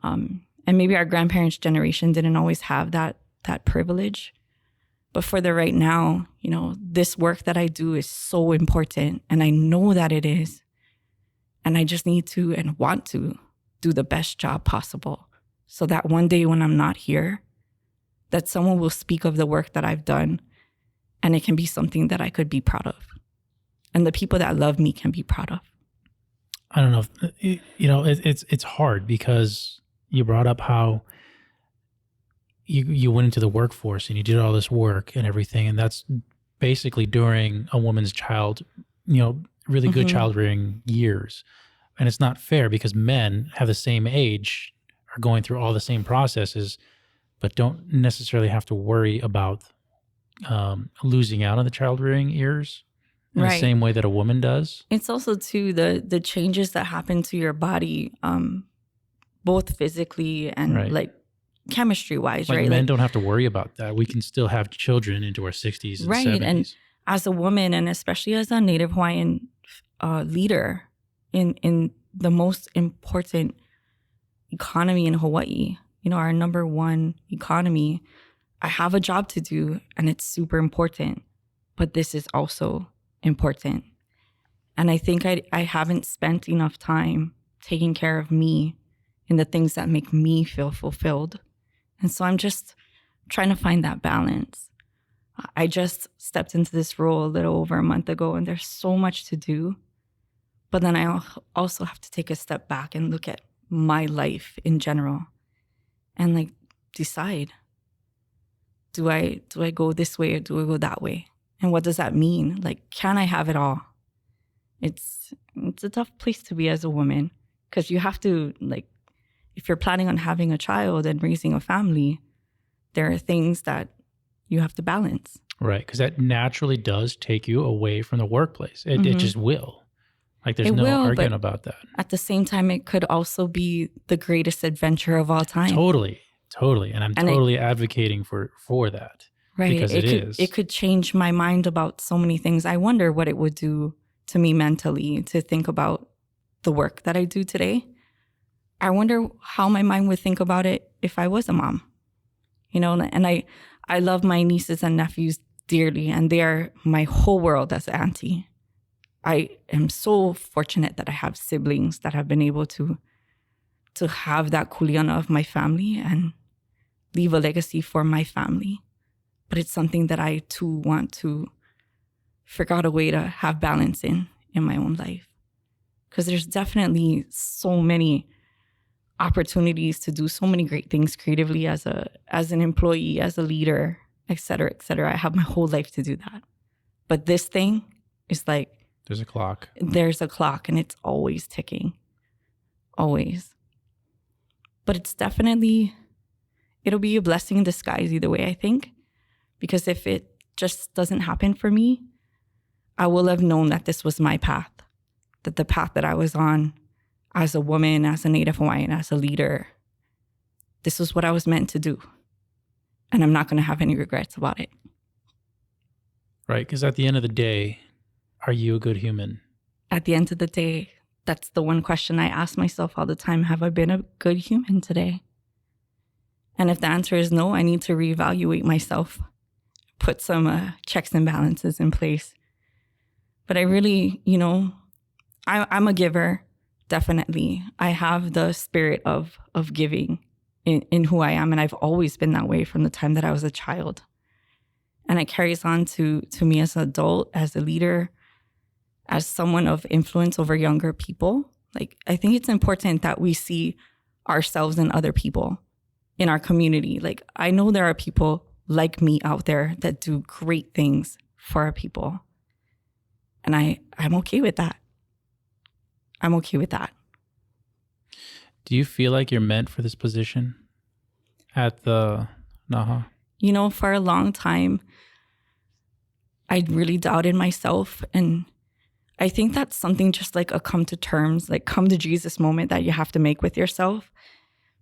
And maybe our grandparents' generation didn't always have that privilege. But for the right now, this work that I do is so important. And I know that it is. And I just need to and want to do the best job possible so that one day when I'm not here, that someone will speak of the work that I've done and it can be something that I could be proud of. And the people that love me can be proud of. I don't know. It's hard because you brought up how you went into the workforce and you did all this work and everything. And that's basically during a woman's really good child rearing years. And it's not fair because men have the same age, are going through all the same processes, but don't necessarily have to worry about losing out on the child rearing years in the same way that a woman does. It's also too the changes that happen to your body, both physically and like chemistry wise, like right? Men don't have to worry about that. We can still have children into our 60s and 70s. And as a woman, and especially as a Native Hawaiian leader in the most important economy in Hawaii, our number one economy, I have a job to do and it's super important, but this is also important. And I think I haven't spent enough time taking care of me in the things that make me feel fulfilled. And so I'm just trying to find that balance. I just stepped into this role a little over a month ago and there's so much to do. But then I also have to take a step back and look at my life in general and decide, do I go this way or do I go that way? And what does that mean? Can I have it all? It's a tough place to be as a woman because you have to, if you're planning on having a child and raising a family, there are things that you have to balance. Right, because that naturally does take you away from the workplace. It just will. There's no arguing about that. At the same time, it could also be the greatest adventure of all time. Totally. And I'm totally advocating for that. Right. Because it could change my mind about so many things. I wonder what it would do to me mentally to think about the work that I do today. I wonder how my mind would think about it if I was a mom. And I love my nieces and nephews dearly, and they are my whole world as an auntie. I am so fortunate that I have siblings that have been able to have that kuleana of my family and leave a legacy for my family. But it's something that I too want to figure out a way to have balance in my own life. Because there's definitely so many opportunities to do so many great things creatively as an employee, as a leader, et cetera, et cetera. I have my whole life to do that. But this thing is there's a clock. There's a clock and it's always ticking. Always. But it's definitely, it'll be a blessing in disguise either way, I think. Because if it just doesn't happen for me, I will have known that this was my path. That the path that I was on as a woman, as a Native Hawaiian, as a leader, this was what I was meant to do. And I'm not going to have any regrets about it. Right, because at the end of the day, are you a good human? At the end of the day, that's the one question I ask myself all the time. Have I been a good human today? And if the answer is no, I need to reevaluate myself, put some checks and balances in place. But I really, I'm a giver, definitely. I have the spirit of giving in who I am, and I've always been that way from the time that I was a child. And it carries on to me as an adult, as a leader, as someone of influence over younger people. I think it's important that we see ourselves and other people in our community. I know there are people like me out there that do great things for our people. And I'm okay with that. I'm okay with that. Do you feel like you're meant for this position? at the Naha? You know, for a long time, I really doubted myself. And I think that's something just like a come to terms, like come to Jesus moment that you have to make with yourself.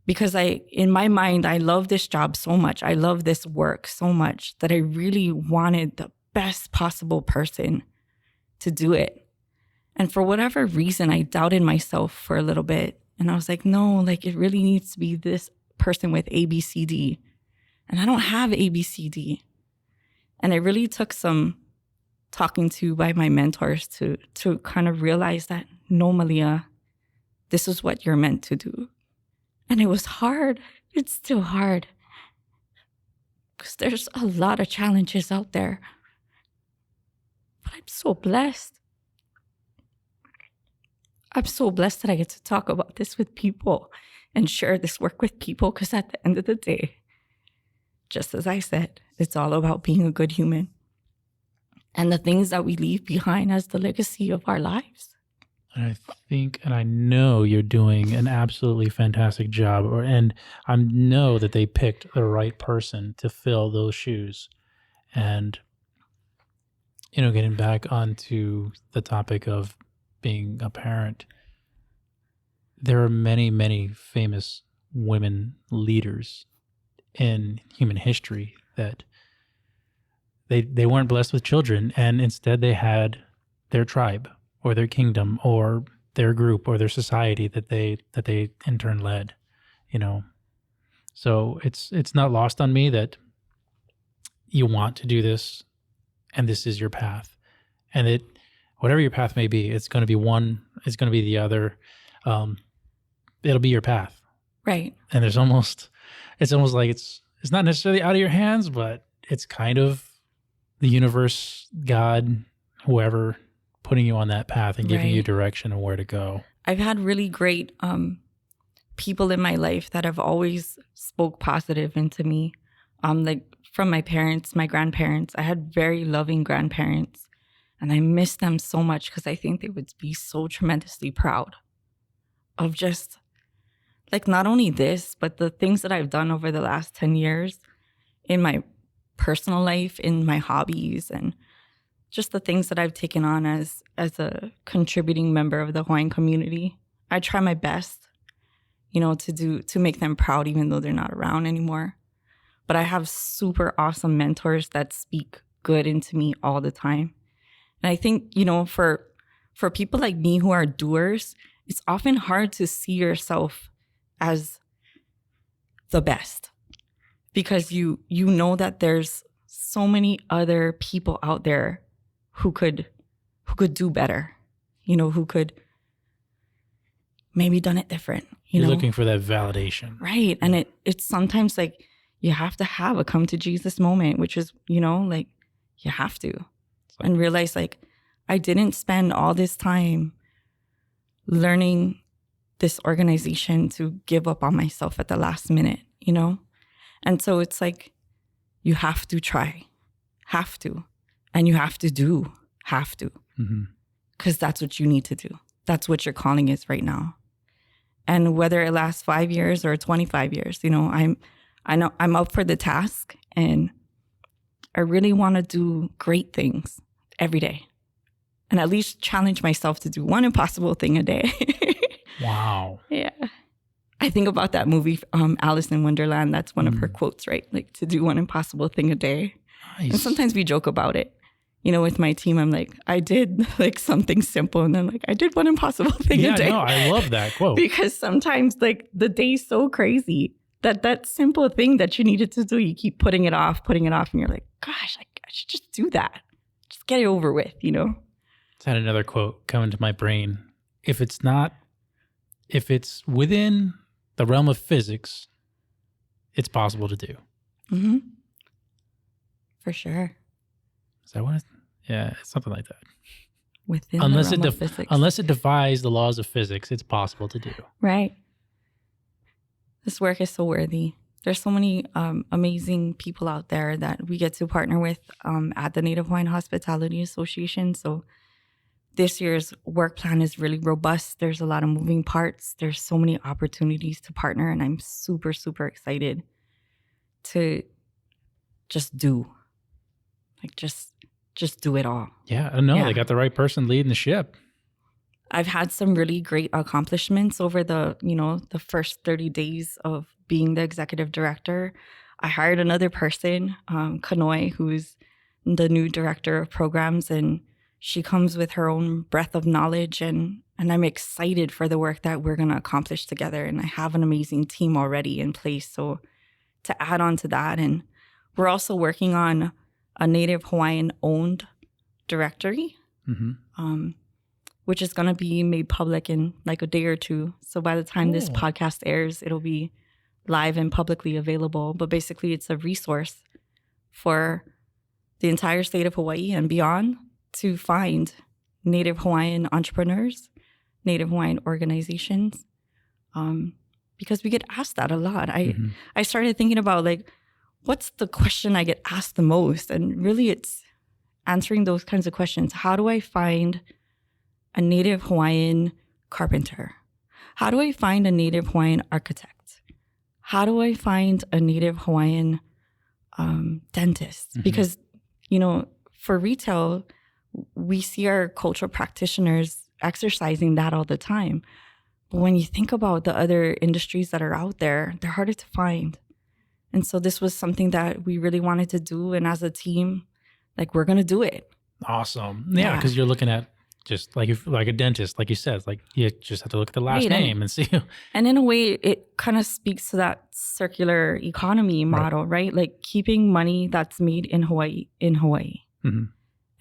Because in my mind, I love this job so much. I love this work so much that I really wanted the best possible person to do it. And for whatever reason, I doubted myself for a little bit. And I was like, no, like it really needs to be this person with ABCD. And I don't have ABCD. And it really took some talking to by my mentors to kind of realize that, no, Malia, this is what you're meant to do. And it was hard. It's still hard. Because there's a lot of challenges out there. But I'm so blessed. I'm so blessed that I get to talk about this with people and share this work with people. Because at the end of the day, just as I said, it's all about being a good human. And the things that we leave behind as the legacy of our lives. And I think, and I know you're doing an absolutely fantastic job, and I know that they picked the right person to fill those shoes. And, getting back onto the topic of being a parent, there are many, many famous women leaders in human history that they weren't blessed with children, and instead they had their tribe or their kingdom or their group or their society that they in turn led, So it's not lost on me that you want to do this and this is your path. And whatever your path may be, it's going to be one, it's going to be the other. It'll be your path. Right. And it's almost like it's not necessarily out of your hands, but it's kind of the universe, God, whoever, putting you on that path and giving you direction and where to go. I've had really great people in my life that have always spoke positive into me. Like from my parents, my grandparents. I had very loving grandparents, and I miss them so much because I think they would be so tremendously proud of just like not only this, but the things that I've done over the last 10 years in my personal life, in my hobbies, and just the things that I've taken on as a contributing member of the Hawaiian community. I try my best, to make them proud, even though they're not around anymore. But I have super awesome mentors that speak good into me all the time. And I think, for people like me who are doers, it's often hard to see yourself as the best because you know that there's so many other people out there who could do better, who could maybe done it different. You're looking for that validation. Right. And it's sometimes like you have to have a come to Jesus moment, which is, like you have to. And realize like I didn't spend all this time learning this organization to give up on myself at the last minute, And so it's like you have to try, have to. And you have to do, because that's what you need to do. That's what your calling is right now. And whether it lasts 5 years or 25 years, I know I'm up for the task, and I really want to do great things every day, and at least challenge myself to do one impossible thing a day. Wow. Yeah. I think about that movie, Alice in Wonderland. That's one of her quotes, right? Like to do one impossible thing a day. Nice. And sometimes we joke about it. With my team, I'm like, I did like something simple, and then like I did one impossible thing a day. Yeah, no, I love that quote. Because sometimes like the day's so crazy that simple thing that you needed to do, you keep putting it off, and you're like, gosh, I should just do that. Just get it over with, I had another quote come into my brain. If it's within the realm of physics, it's possible to do. Mm-hmm. For sure. Is that what yeah, it's something like that. Within the realm of physics. Unless it defies the laws of physics, it's possible to do. Right. This work is so worthy. There's so many amazing people out there that we get to partner with at the Native Hawaiian Hospitality Association. So this year's work plan is really robust. There's a lot of moving parts. There's so many opportunities to partner, and I'm super, super excited to just do. Like just do it all. Yeah, I know. Yeah. They got the right person leading the ship. I've had some really great accomplishments over the first 30 days of being the executive director. I hired another person, Kanoi, who's the new director of programs, and she comes with her own breadth of knowledge, and I'm excited for the work that we're going to accomplish together. And I have an amazing team already in place. So to add on to that, and we're also working on a Native Hawaiian owned directory, which is going to be made public in like a day or two. So by the time this podcast airs, it'll be live and publicly available. But basically, it's a resource for the entire state of Hawaii and beyond to find Native Hawaiian entrepreneurs, Native Hawaiian organizations, because we get asked that a lot. I started thinking about like, what's the question I get asked the most? And really it's answering those kinds of questions. How do I find a Native Hawaiian carpenter? How do I find a Native Hawaiian architect? How do I find a Native Hawaiian dentist? Because, for retail, we see our cultural practitioners exercising that all the time. But when you think about the other industries that are out there, they're harder to find. And so this was something that we really wanted to do. And as a team, like, we're going to do it. Awesome. Yeah, because you're looking at just like a dentist, like you said, like you just have to look at the last name and see. And in a way, it kind of speaks to that circular economy model, right? Like keeping money that's made in Hawaii,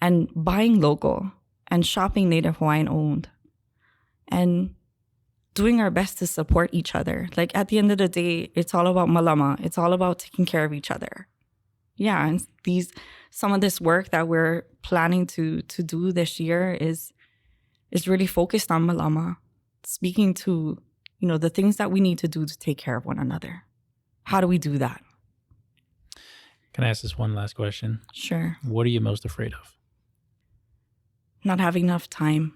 and buying local and shopping Native Hawaiian owned and doing our best to support each other. Like at the end of the day, it's all about malama. It's all about taking care of each other. Yeah, and some of this work that we're planning to do this year is really focused on malama, speaking to, the things that we need to do to take care of one another. How do we do that? Can I ask this one last question? Sure. What are you most afraid of? Not having enough time.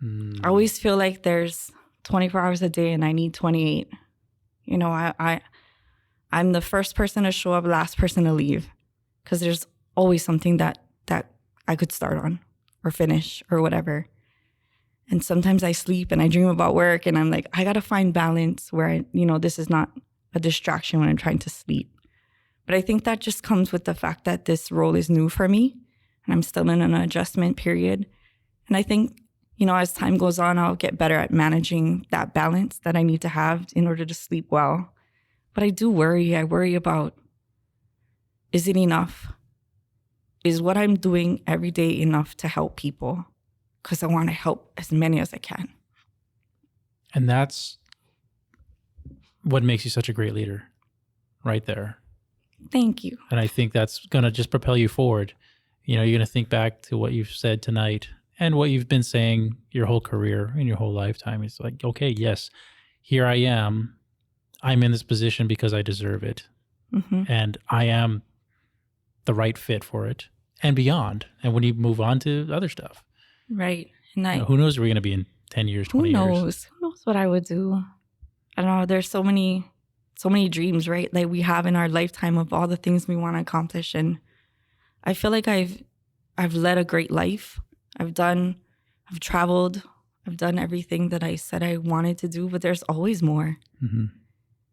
I always feel like there's 24 hours a day and I need 28. I'm the first person to show up, last person to leave, because there's always something that I could start on or finish or whatever. And sometimes I sleep and I dream about work and I'm like, I got to find balance where, this is not a distraction when I'm trying to sleep. But I think that just comes with the fact that this role is new for me and I'm still in an adjustment period. And I think, as time goes on, I'll get better at managing that balance that I need to have in order to sleep well. But I do worry. I worry about, is it enough? Is what I'm doing every day enough to help people? Because I want to help as many as I can. And that's what makes you such a great leader, right there. Thank you. And I think that's going to just propel you forward. You're going to think back to what you've said tonight and what you've been saying your whole career and your whole lifetime. It's like, okay, yes, here I am. I'm in this position because I deserve it. And I am the right fit for it and beyond. And when you move on to other stuff. Right. And who knows where we're going to be in 10 years, 20 years? Who knows what I would do? I don't know. There's so many dreams, right? Like we have in our lifetime of all the things we want to accomplish. And I feel like I've led a great life. I've traveled. I've done everything that I said I wanted to do, but there's always more.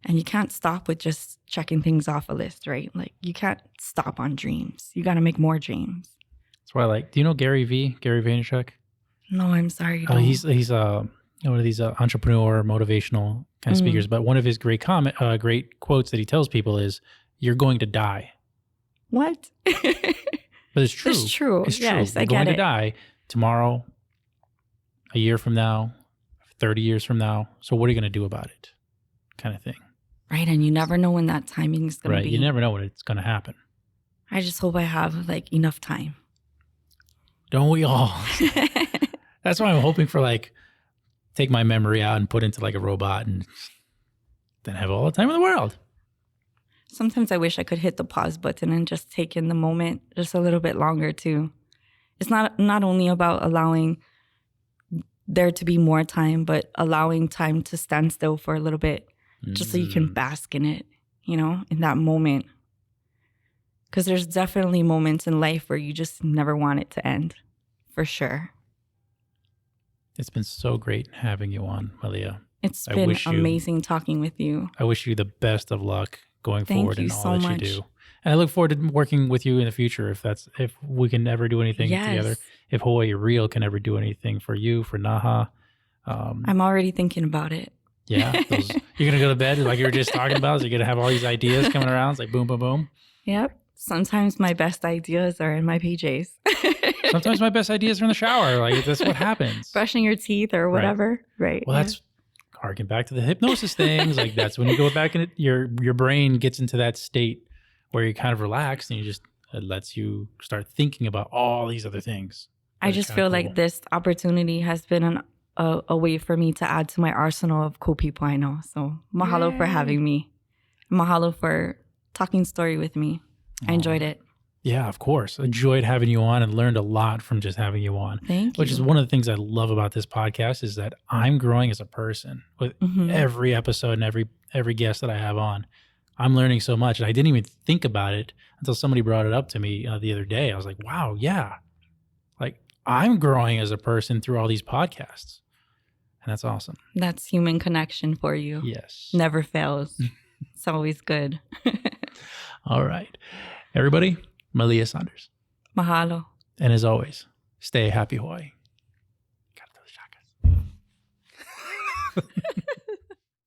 And you can't stop with just checking things off a list, right? Like you can't stop on dreams. You got to make more dreams. That's why do you know Gary Vaynerchuk? No, I'm sorry. He's one of these entrepreneur motivational kind of speakers, but one of his great quotes that he tells people is, "You're going to die." What? But it's true. It's true. It's true. Yes, You're going to die tomorrow, a year from now, 30 years from now. So what are you going to do about it? Kind of thing. Right. And you never know when that timing is going to be. Right. You never know when it's going to happen. I just hope I have enough time. Don't we all? That's why I'm hoping for take my memory out and put into a robot and then have all the time in the world. Sometimes I wish I could hit the pause button and just take in the moment just a little bit longer too. It's not only about allowing there to be more time, but allowing time to stand still for a little bit, just so you can bask in it, in that moment Because there's definitely moments in life where you just never want it to end, for sure. It's been so great having you on, Malia. It's been amazing talking with you. I wish you the best of luck going forward in all that you do. And I look forward to working with you in the future if we can ever do anything together. If Hawaii Real can ever do anything for you, for Naha. I'm already thinking about it. Yeah. You're going to go to bed like you were just talking about? So you're going to have all these ideas coming around. It's like boom, boom, boom. Yep. Sometimes my best ideas are in my PJs. Sometimes my best ideas are in the shower. Like that's what happens. Brushing your teeth or whatever. Right. Well, that's harking back to the hypnosis things. Like that's when you go back and your brain gets into that state where you're kind of relaxed and it lets you start thinking about all these other things. I just feel like this opportunity has been a way for me to add to my arsenal of cool people I know. So mahalo for having me. Mahalo for talking story with me. I enjoyed it. Yeah, of course. Enjoyed having you on and learned a lot from just having you on. Thank you. Which is one of the things I love about this podcast is that I'm growing as a person with every episode and every guest that I have on. I'm learning so much. And I didn't even think about it until somebody brought it up to me the other day. I was like, wow, yeah. Like I'm growing as a person through all these podcasts. And that's awesome. That's human connection for you. Yes. Never fails. It's always good. All right. Everybody, Malia Saunders. Mahalo. And as always, stay happy, Hawaii. Got those shakas.